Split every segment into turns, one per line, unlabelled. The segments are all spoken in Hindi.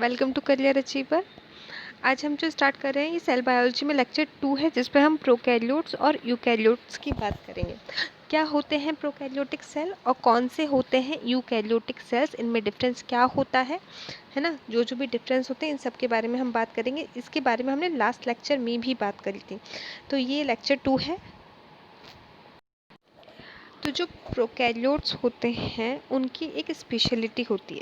Welcome to career achiever. आज हम जो स्टार्ट कर रहे हैं ये सेल बायोलॉजी में लेक्चर 2 है, जिस पे हम प्रोकैरियोट्स और यूकैरियोट्स की बात करेंगे। क्या होते हैं प्रोकैरियोटिक सेल और कौन से होते हैं यूकैरियोटिक सेल्स, इनमें डिफरेंस क्या होता है ना। जो भी डिफरेंस होते हैं इन सब के बारे में हम बात करेंगे। इसके बारे में हमने लास्ट लेक्चर में भी बात करी थी, तो ये लेक्चर 2 है। तो जो प्रोकैरियोट्स होते हैं उनकी एक स्पेशलिटी होती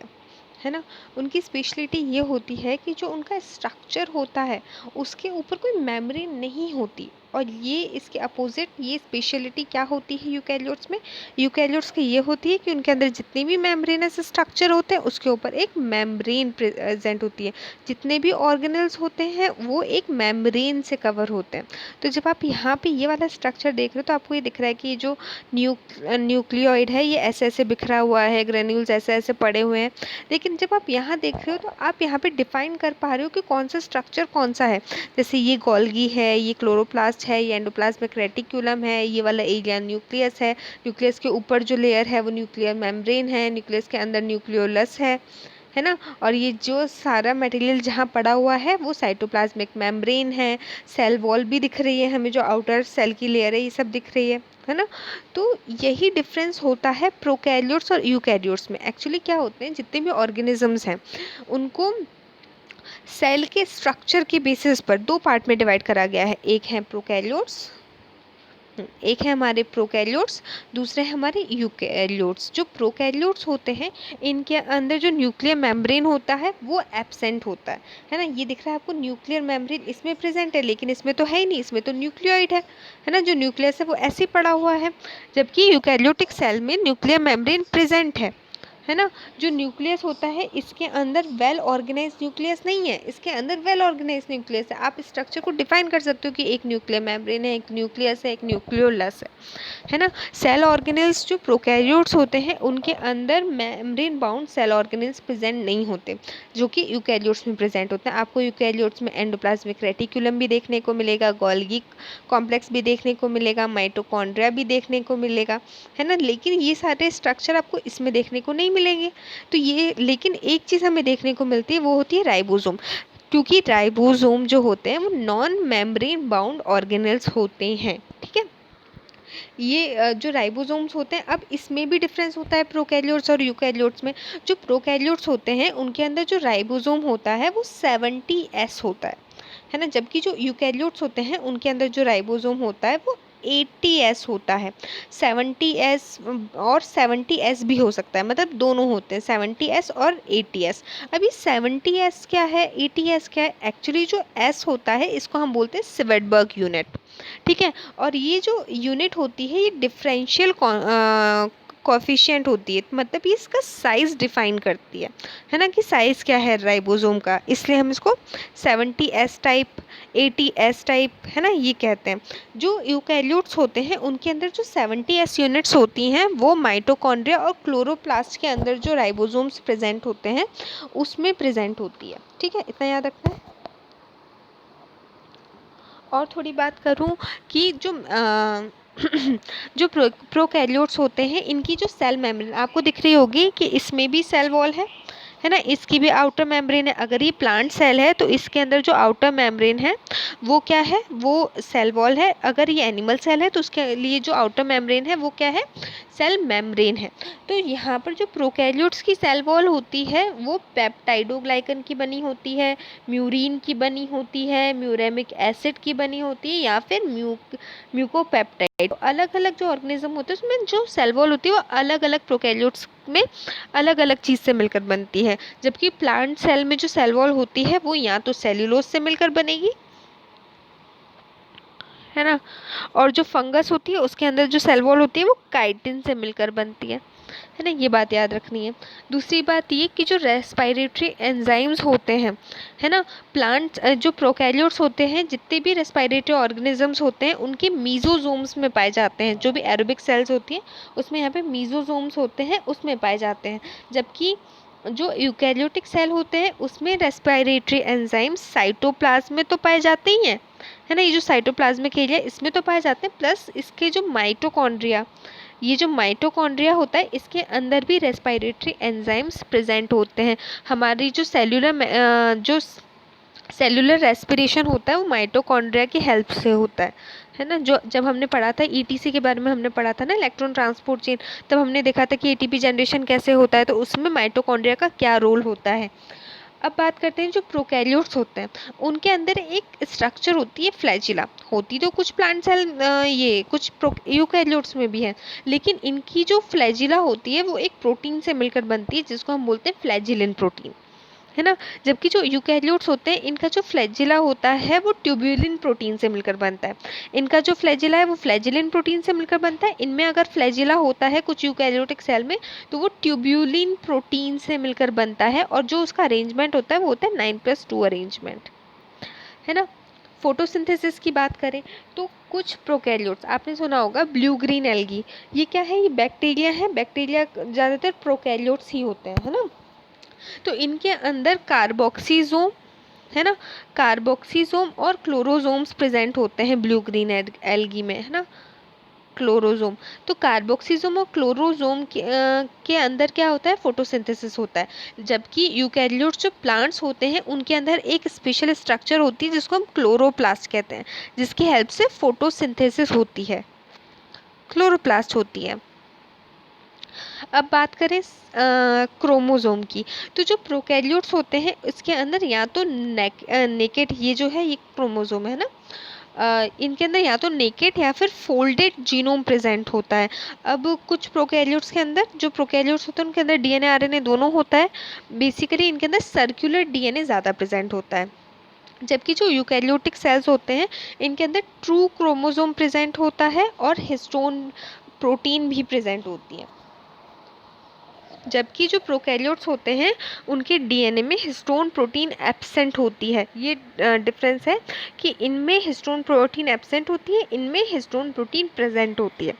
है ना। उनकी स्पेशलिटी ये होती है कि जो उनका स्ट्रक्चर होता है उसके ऊपर कोई मेम्ब्रेन नहीं होती, और ये इसके अपोजिट ये स्पेशलिटी क्या होती है यूकैरियोट्स में। यूकैरियोट्स की ये होती है कि उनके अंदर जितने भी मेम्ब्रेनस स्ट्रक्चर होते हैं उसके ऊपर एक मेम्ब्रेन प्रेजेंट होती है। जितने भी ऑर्गेनल्स होते हैं वो एक मेम्ब्रेन से कवर होते हैं। तो जब आप यहाँ पे ये वाला स्ट्रक्चर देख रहे हो तो आपको ये दिख रहा है कि ये जो न्यूक्लियोइड है ये ऐसे ऐसे बिखरा हुआ है, ग्रेन्यूल्स ऐसे ऐसे पड़े हुए हैं। लेकिन जब आप यहाँ देख रहे हो तो आप यहाँ पे डिफाइन कर पा रहे हो कि कौन सा स्ट्रक्चर कौन सा है। जैसे ये गोल्गी है, ये क्लोरोप्लास्ट है, ये एंडोप्लाज्मिक रेटिक्यूलम है, ये वाला एरिया न्यूक्लियस है। न्यूक्लियस के ऊपर जो लेयर है वो न्यूक्लियर मेम्ब्रेन है, न्यूक्लियस के अंदर न्यूक्लियोलस है ना। और ये जो सारा मटेरियल जहाँ पड़ा हुआ है वो साइटोप्लाज्मिक मेम्ब्रेन है। सेल वॉल भी दिख रही है हमें, जो आउटर सेल की लेयर है ये सब दिख रही है ना। तो यही डिफरेंस होता है प्रोकैरियोट्स और यूकैरियोट्स में। एक्चुअली क्या होते हैं, जितने भी ऑर्गेनिजम्स हैं उनको सेल के स्ट्रक्चर के बेसिस पर दो पार्ट में डिवाइड करा गया है। एक है प्रोकैरियोट्स, एक है हमारे प्रोकैरियोट्स, दूसरे हैं हमारे यूकैरियोट्स। जो प्रोकैरियोट्स होते हैं इनके अंदर जो न्यूक्लियर मेम्ब्रेन होता है वो एब्सेंट होता है ना। ये दिख रहा है आपको न्यूक्लियर मेम्ब्रेन इसमें प्रेजेंट है, लेकिन इसमें तो है ही नहीं, इसमें तो न्यूक्लियोइड है ना। जो न्यूक्लियस है वो ऐसे ही पड़ा हुआ है, जबकि यूकैरियोटिक सेल में न्यूक्लियर मेम्ब्रेन प्रेजेंट है ना। जो न्यूक्लियस होता है इसके अंदर वेल ऑर्गेनाइज न्यूक्लियस नहीं है, इसके अंदर वेल ऑर्गेनाइज न्यूक्लियस है। आप इस स्ट्रक्चर को डिफाइन कर सकते हो कि एक न्यूक्लियर मेम्ब्रेन है, एक न्यूक्लियस है, एक न्यूक्लियोलस है ना। सेल ऑर्गेनेल्स जो प्रोकैरियोट्स होते हैं उनके अंदर membrane bound cell organelles present नहीं होते, जो कि यूकैरियोट्स में प्रेजेंट होते हैं। आपको यूकैरियोट्स में एंडोप्लाज्मिक रेटिक्यूलम भी देखने को मिलेगा, गोल्गी कॉम्प्लेक्स भी देखने को मिलेगा, माइटोकॉन्ड्रिया भी देखने को मिलेगा, है ना। लेकिन ये सारे स्ट्रक्चर आपको इसमें देखने को नहीं मिलेंगे। तो ये लेकिन एक चीज़ हमें देखने को मिलती है, वो होती है राइबोसोम। क्योंकि राइबोसोम जो होते हैं वो नॉन मेम्ब्रेन बाउंड ऑर्गेनेल्स होते हैं, ठीक है। ये जो राइबोसोम्स होते हैं, अब इसमें भी डिफरेंस होता है प्रोकैरियोट्स और यूकैरियोट्स में। जो प्रोकैरियोट्स होते हैं उनके अंदर जो राइबोसोम होता है वो 70S होता है ना। जबकि जो यूकैरियोट्स होते हैं उनके अंदर जो राइबोसोम होता है वो 80S होता है। 70S और 70S भी हो सकता है, मतलब दोनों होते हैं, 70S और 80S। अभी 70S क्या है, 80S क्या है, एक्चुअली जो S होता है इसको हम बोलते हैं सिवेटबर्ग यूनिट, ठीक है। और ये जो यूनिट होती है ये डिफरेंशियल कोफिशिएंट होती है, मतलब ये इसका साइज़ डिफाइन करती है ना, कि साइज़ क्या है राइबोसोम का। इसलिए हम इसको 70S टाइप, 80S टाइप, है ना, ये कहते हैं। जो यूकैरियोट्स होते हैं उनके अंदर जो 70S यूनिट्स होती हैं वो माइटोकॉन्ड्रिया और क्लोरोप्लास्ट के अंदर जो राइबोसोम्स प्रेजेंट होते हैं उसमें प्रेजेंट होती है, ठीक है। इतना याद रखना है। और थोड़ी बात करूं कि जो जो प्रोकैरियोट्स होते हैं इनकी जो सेल मेम्ब्रेन आपको दिख रही होगी कि इसमें भी सेल वॉल है ना, इसकी भी आउटर मेम्ब्रेन है। अगर ये प्लांट सेल है तो इसके अंदर जो आउटर मेम्ब्रेन है वो क्या है, वो सेल वॉल है। अगर ये एनिमल सेल है तो उसके लिए जो आउटर मेम्ब्रेन है वो क्या है, सेल मेम्ब्रेन है। तो यहाँ पर जो प्रोकैरियोट्स की सेल वॉल होती है वो पेप्टाइडोग्लाइकन की बनी होती है, म्यूरिन की बनी होती है, म्यूरेमिक एसिड की बनी होती है, या फिर म्यूकोपेप्टाइड। अलग अलग जो ऑर्गेनिज्म होते हैं उसमें जो सेल वॉल होती है वो अलग अलग प्रोकैरियोट्स में अलग अलग चीज़ से मिलकर बनती है। जबकि प्लांट सेल में जो सेल वॉल होती है वो या तो सेल्यूलोज से मिलकर बनेगी, है ना, और जो फंगस होती है उसके अंदर जो सेल वॉल होती है वो काइटिन से मिलकर बनती है ना। ये बात याद रखनी है। दूसरी बात ये कि जो रेस्पिरेटरी एंजाइम्स होते हैं, है ना, प्लांट्स जो प्रोकैरियोट्स होते हैं जितने भी रेस्पिरेटरी ऑर्गेनिजम्स होते हैं उनके मीजोजोम्स में पाए जाते हैं। जो भी एरोबिक सेल्स होती हैं उसमें यहाँ पे मीजोजोम्स होते हैं, उसमें पाए जाते हैं। जबकि जो यूकैरियोटिक सेल होते हैं उसमें रेस्पिरेटरी एंजाइम्स साइटोप्लाज्म में तो पाए जाते ही हैं, है ना। ये जो साइटोप्लाज्मिक एरिया इसमें तो पाए जाते हैं, प्लस इसके जो माइटोकॉन्ड्रिया ये जो माइटोकॉन्ड्रिया होता है इसके अंदर भी रेस्पिरेटरी एंजाइम्स प्रेजेंट होते हैं। हमारी जो सेलुलर रेस्पिरेशन होता है वो माइटोकॉन्ड्रिया की हेल्प से होता है ना। जो जब हमने पढ़ा था ईटीसी के बारे में, हमने पढ़ा था ना इलेक्ट्रॉन ट्रांसपोर्ट चेन, तब हमने देखा था कि एटीपी जनरेशन कैसे होता है, तो उसमें माइटोकॉन्ड्रिया का क्या रोल होता है। अब बात करते हैं जो प्रोकैरियोट्स होते हैं, उनके अंदर एक स्ट्रक्चर होती है फ्लैजिला। होती तो कुछ प्लांट सेल ये कुछ यूकैरियोट्स में भी है, लेकिन इनकी जो फ्लैजिला होती है वो एक प्रोटीन से मिलकर बनती है जिसको हम बोलते हैं फ्लैजिलिन प्रोटीन, है ना। जबकि जो यूकैरियोट्स होते हैं इनका जो फ्लैजिला होता है वो ट्यूब्यूलिन प्रोटीन से मिलकर बनता है। इनका जो फ्लैजिला है वो फ्लैजिलिन प्रोटीन से मिलकर बनता है। इनमें अगर फ्लैजिला होता है कुछ यूकैरियोटिक सेल में तो वो ट्यूब्यूलिन प्रोटीन से मिलकर बनता है, और जो उसका अरेंजमेंट होता है वो होता है 9+2 अरेंजमेंट, है ना। फोटोसिंथेसिस की बात करें तो कुछ प्रोकैरियोट्स आपने सुना होगा ब्लू ग्रीन एल्गी, ये क्या है, ये बैक्टीरिया है। बैक्टीरिया ज़्यादातर प्रोकैरियोट्स ही होते हैं, है ना। तो इनके अंदर कार्बोक्सीजोम, है ना, कार्बोक्सीजोम और क्लोरोजोम्स प्रेजेंट होते हैं ब्लू ग्रीन एल्गी में, है ना। क्लोरोजोम, तो कार्बोक्सीजोम और क्लोरोजोम के अंदर क्या होता है, फोटोसिंथेसिस होता है। जबकि यूकैरियोट्स जो प्लांट्स होते हैं उनके अंदर एक स्पेशल स्ट्रक्चर होती है जिसको हम क्लोरोप्लास्ट कहते हैं, जिसकी हेल्प से फोटोसिंथेसिस होती है, क्लोरोप्लास्ट होती है। अब बात करें क्रोमोसोम की, तो जो प्रोकैरियोट्स होते हैं इसके अंदर या तो नेकेड, ये जो है ये क्रोमोसोम है ना, इनके अंदर या तो नेकेड या फिर फोल्डेड जीनोम प्रेजेंट होता है। अब कुछ प्रोकैरियोट्स के अंदर, जो प्रोकैरियोट्स होते हैं उनके अंदर डीएनए आरएनए दोनों होता है। बेसिकली इनके अंदर सर्कुलर डीएनए ज़्यादा प्रेजेंट होता है। जबकि जो यूकैरियोटिक सेल्स होते हैं इनके अंदर ट्रू क्रोमोसोम प्रेजेंट होता है और हिस्टोन प्रोटीन भी प्रेजेंट होती है। जबकि जो प्रोकैरियोट्स होते हैं उनके डीएनए में हिस्टोन प्रोटीन एब्सेंट होती है। ये डिफरेंस है कि इनमें हिस्टोन प्रोटीन एब्सेंट होती है, इनमें हिस्टोन प्रोटीन प्रेजेंट होती है।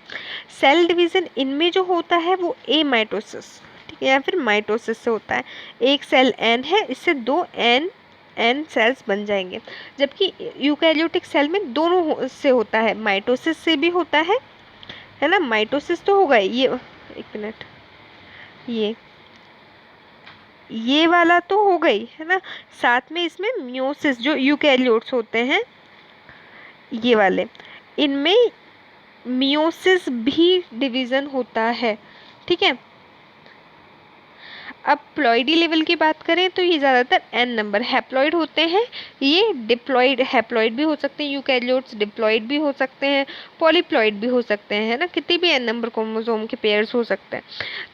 सेल डिवीज़न इनमें जो होता है वो एमाइटोसिस, ठीक है, या फिर माइटोसिस से होता है। एक सेल एन है, इससे दो एन सेल्स बन जाएंगे। जबकि यूकैरियोटिक सेल में दोनों से होता है, माइटोसिस से भी होता है ना। माइटोसिस तो होगा ये, एक मिनट, ये वाला तो हो गई, है ना। साथ में इसमें मियोसिस, जो यूकैरियोट्स होते हैं ये वाले, इनमें मियोसिस भी डिवीज़न होता है, ठीक है। अब प्लॉइडी लेवल की बात करें तो ये ज़्यादातर एन नंबर हैप्लॉइड होते हैं। ये डिप्लॉइड हैप्लॉइड भी हो सकते हैं यूकैरियोट्स, डिप्लॉइड भी हो सकते हैं, पॉलीप्लॉइड भी हो सकते हैं, है ना। कितने भी एन नंबर क्रोमोसोम के पेयर्स हो सकते हैं।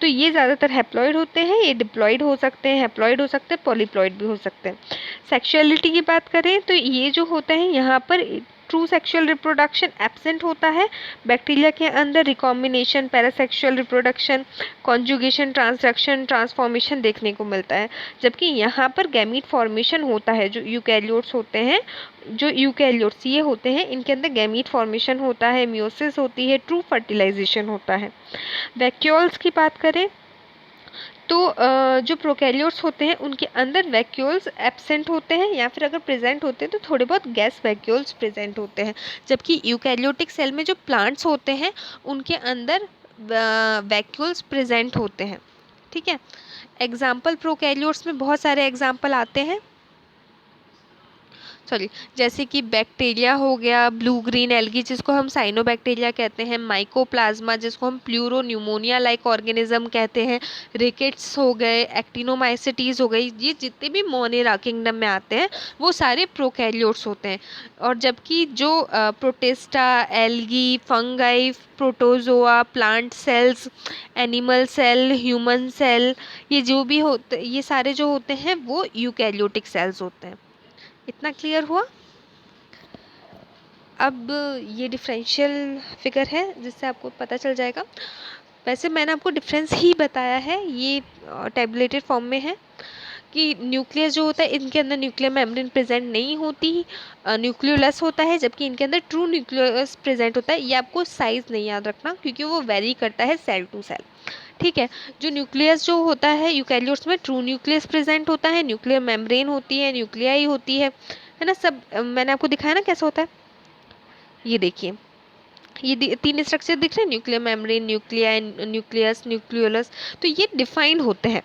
तो ये ज़्यादातर हैप्लॉइड होते हैं, ये डिप्लॉइड हो सकते हैं, हैप्लॉइड हो सकते हैं, पॉलीप्लॉइड भी हो सकते हैं। सेक्सुअलिटी की बात करें तो ये जो होता है यहाँ पर ट्रू सेक्सुअल रिप्रोडक्शन एब्सेंट होता है। बैक्टीरिया के अंदर recombination, parasexual reproduction, conjugation, transduction, transformation देखने को मिलता है। जबकि यहाँ पर गैमीट फॉर्मेशन होता है। जो यूकैरियोट्स होते हैं, जो यूकैरियोट्स ये होते हैं इनके अंदर गैमीट फॉर्मेशन होता है, मियोसिस होती है, ट्रू फर्टिलाइजेशन होता है। वैक्यूल्स की बात करें तो जो प्रोकैरियोट्स होते हैं उनके अंदर वैक्यूल्स एब्सेंट होते हैं, या फिर अगर प्रेजेंट होते हैं तो थोड़े बहुत गैस वैक्यूल्स प्रेजेंट होते हैं। जबकि यूकैरियोटिक सेल में जो प्लांट्स होते हैं उनके अंदर वैक्यूल्स प्रेजेंट होते हैं, ठीक है। एग्जाम्पल प्रोकैरियोट्स में बहुत सारे एग्जाम्पल आते हैं, सॉरी, जैसे कि बैक्टीरिया हो गया, ब्लू ग्रीन एल्गी जिसको हम साइनोबैक्टीरिया कहते हैं, माइकोप्लाज्मा जिसको हम प्लूरो न्यूमोनिया लाइक ऑर्गेनिज्म कहते हैं, रिकेट्स हो गए, एक्टिनोमाइसिटीज़ हो गई, ये जितने भी मोनेरा किंगडम में आते हैं वो सारे प्रोकैरियोट्स होते हैं। और जबकि जो protista, algae, fungi, protozoa, plant cells, animal cell, human cell, ये जो भी होते, ये सारे जो होते हैं वो यूकैरियोटिक सेल्स होते हैं। इतना क्लियर हुआ। अब ये डिफरेंशियल फिगर है जिससे आपको पता चल जाएगा। वैसे मैंने आपको डिफरेंस ही बताया है, ये टैबुलेटेड फॉर्म में है कि न्यूक्लियस जो होता है इनके अंदर न्यूक्लियर मेम्ब्रेन प्रेजेंट नहीं होती, न्यूक्लियोलस होता है, जबकि इनके अंदर ट्रू न्यूक्लियस प्रेजेंट होता है। ये आपको साइज़ नहीं याद रखना क्योंकि वो वेरी करता है सेल टू सेल, ठीक है। जो न्यूक्लियस जो होता है यूकैरियोट्स में ट्रू न्यूक्लियस प्रेजेंट होता है, न्यूक्लियर मेम्ब्रेन होती है, न्यूक्लियाई होती है ना। सब मैंने आपको दिखाया ना कैसे होता है, ये देखिए। ये तीन स्ट्रक्चर दिख रहे हैं, nuclear membrane, nuclei, nucleus, nucleolus, तो ये डिफाइंड होते हैं।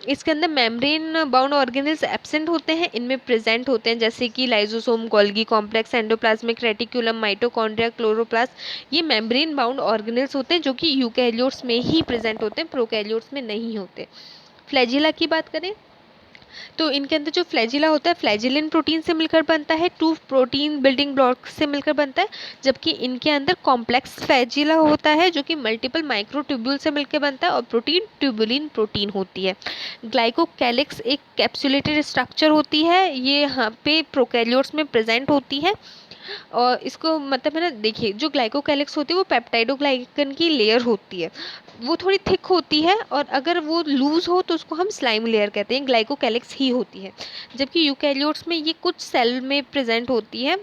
इसके अंदर मेम्ब्रेन बाउंड ऑर्गेनेल्स एब्सेंट होते हैं, इनमें प्रेजेंट होते हैं जैसे कि lysosome, Golgi complex, endoplasmic reticulum, mitochondria, chloroplast. ये मेम्ब्रेन बाउंड ऑर्गेनेल्स होते हैं जो कि यूकैरियोट्स में ही प्रेजेंट होते हैं, प्रोकैरियोट्स में नहीं होते। फ्लैजिला की बात करें तो इनके अंदर जो फ्लैजिला होता है फ्लैजिलिन प्रोटीन से मिलकर बनता है, टू प्रोटीन बिल्डिंग ब्लॉक्स से मिलकर बनता है, जबकि इनके अंदर कॉम्प्लेक्स फ्लैजिला होता है जो कि मल्टीपल माइक्रोट्यूब्यूल से मिलकर बनता है और प्रोटीन ट्यूबुलिन प्रोटीन होती है। ग्लाइकोकैलिक्स एक कैप्सुलेटेड स्ट्रक्चर होती है, ये यहाँ पे प्रोकैरियोट्स में प्रेजेंट होती है। और इसको मतलब है ना, देखिए जो ग्लाइकोकैलिक्स होती है वो पेप्टाइडोग्लाइकन की लेयर होती है, वो थोड़ी थिक होती है, और अगर वो लूज हो तो उसको हम स्लाइम लेयर कहते हैं, ग्लाइकोकैलिक्स ही होती है। जबकि यूकैरियोट्स में ये कुछ सेल में प्रेजेंट होती है,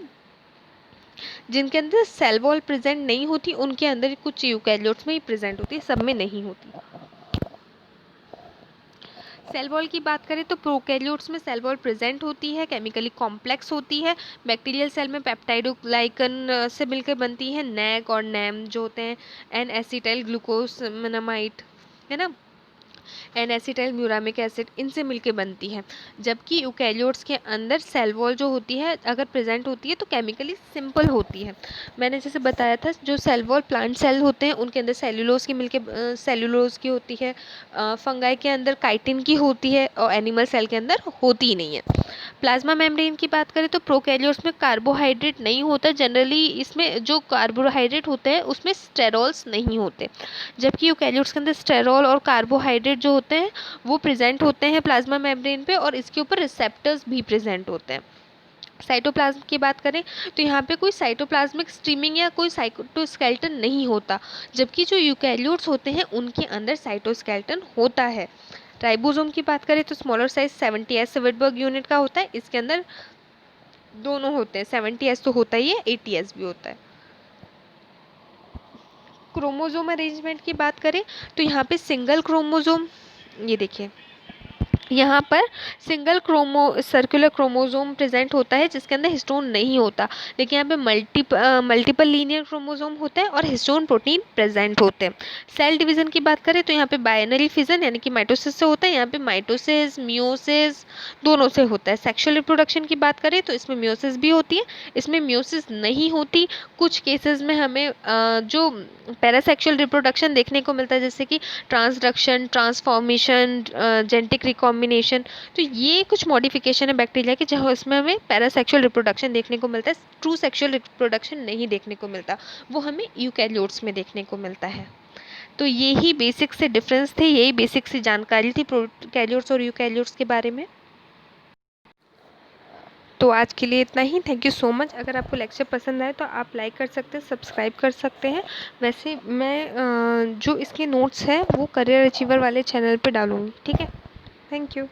जिनके अंदर सेल वॉल प्रेजेंट नहीं होती, उनके अंदर कुछ यूकैरियोट्स में ही प्रेजेंट होती है, सब में नहीं होती। सेल वॉल की बात करें तो प्रोकैरियोट्स में सेल वॉल प्रेजेंट होती है, केमिकली कॉम्प्लेक्स होती है। बैक्टीरियल सेल में पेप्टाइडोग्लाइकन से मिलकर बनती है, नैक और नैम जो होते हैं एन एसिटाइल ग्लूकोसमाइड, है ना, एन एसिटाइल म्यूरामिक एसिड, इनसे मिलके बनती है। जबकि यूकैरियोट्स के अंदर सेल वॉल जो होती है अगर प्रेजेंट होती है तो केमिकली सिंपल होती है। मैंने जैसे बताया था जो सेल वॉल प्लांट सेल होते हैं उनके अंदर सेल्यूलोज की मिलके सेल्यूलोज की होती है, फंगाई के अंदर काइटिन की होती है, और एनिमल सेल के अंदर होती ही नहीं है। प्लाज्मा मेम्ब्रेन की बात करें तो प्रोकैरियोट्स में कार्बोहाइड्रेट नहीं होता, जनरली इसमें जो कार्बोहाइड्रेट होते हैं उसमें स्टेरॉल्स नहीं होते, जबकि यूकैरियोट्स के अंदर स्टेरॉल और कार्बोहाइड्रेट जो होते हैं वो प्रेजेंट होते हैं प्लाज्मा मेम्ब्रेन पे, और इसके ऊपर रिसेप्टर्स भी प्रेजेंट होते हैं। साइटोप्लाज्म की बात करें तो यहाँ पे कोई साइटोप्लाज्मिक स्ट्रीमिंग या कोई साइटोस्केलेटन नहीं होता, जबकि जो यूकैरियोट्स होते हैं उनके अंदर साइटोस्केलेटन होता है। राइबोसोम की बात करें तो स्मॉलर साइज 70s विटबर्ग यूनिट का होता है, इसके अंदर दोनों होते हैं, 70s तो होता ही है, 80s भी होता है। क्रोमोसोम अरेंजमेंट की बात करें तो यहाँ पे सिंगल क्रोमोसोम, ये देखिए यहाँ पर सिंगल सर्कुलर क्रोमोसोम प्रेजेंट होता है जिसके अंदर हिस्टोन नहीं होता, लेकिन यहाँ पे मल्टीपल लीनियर क्रोमोसोम होता है और हिस्टोन प्रोटीन प्रेजेंट होते हैं। सेल डिवीजन की बात करें तो यहाँ पे बाइनरी फिजन यानी कि माइटोसिस से होता है, यहाँ पे माइटोसिस मियोसिस दोनों से होता है। सेक्सुअल रिप्रोडक्शन की बात करें तो इसमें मियोसिस भी होती है, इसमें मियोसिस नहीं होती। कुछ केसेस में हमें जो पैरासेक्सुअल रिप्रोडक्शन देखने को मिलता है जैसे कि ट्रांसडक्शन, ट्रांसफॉर्मेशन, जेनेटिक रिकॉम्बिनेशन, तो ये कुछ मॉडिफिकेशन है बैक्टीरिया के जहाँ इसमें हमें पैरासेक्सुअल रिप्रोडक्शन देखने को मिलता है, ट्रू सेक्सुअल रिप्रोडक्शन नहीं देखने को मिलता, वो हमें यूकैरियोट्स में देखने को मिलता है। तो ये ही बेसिक से डिफरेंस थे, यही बेसिक सी जानकारी थी प्रोकैरियोट्स और यूकैरियोट्स के बारे में। तो आज के लिए इतना ही, थैंक यू सो मच। अगर आपको लेक्चर पसंद आए तो आप लाइक कर सकते हैं, सब्सक्राइब कर सकते हैं। वैसे मैं जो इसके नोट्स हैं वो करियर अचीवर वाले चैनल पे डालूँगी, ठीक है। Thank you.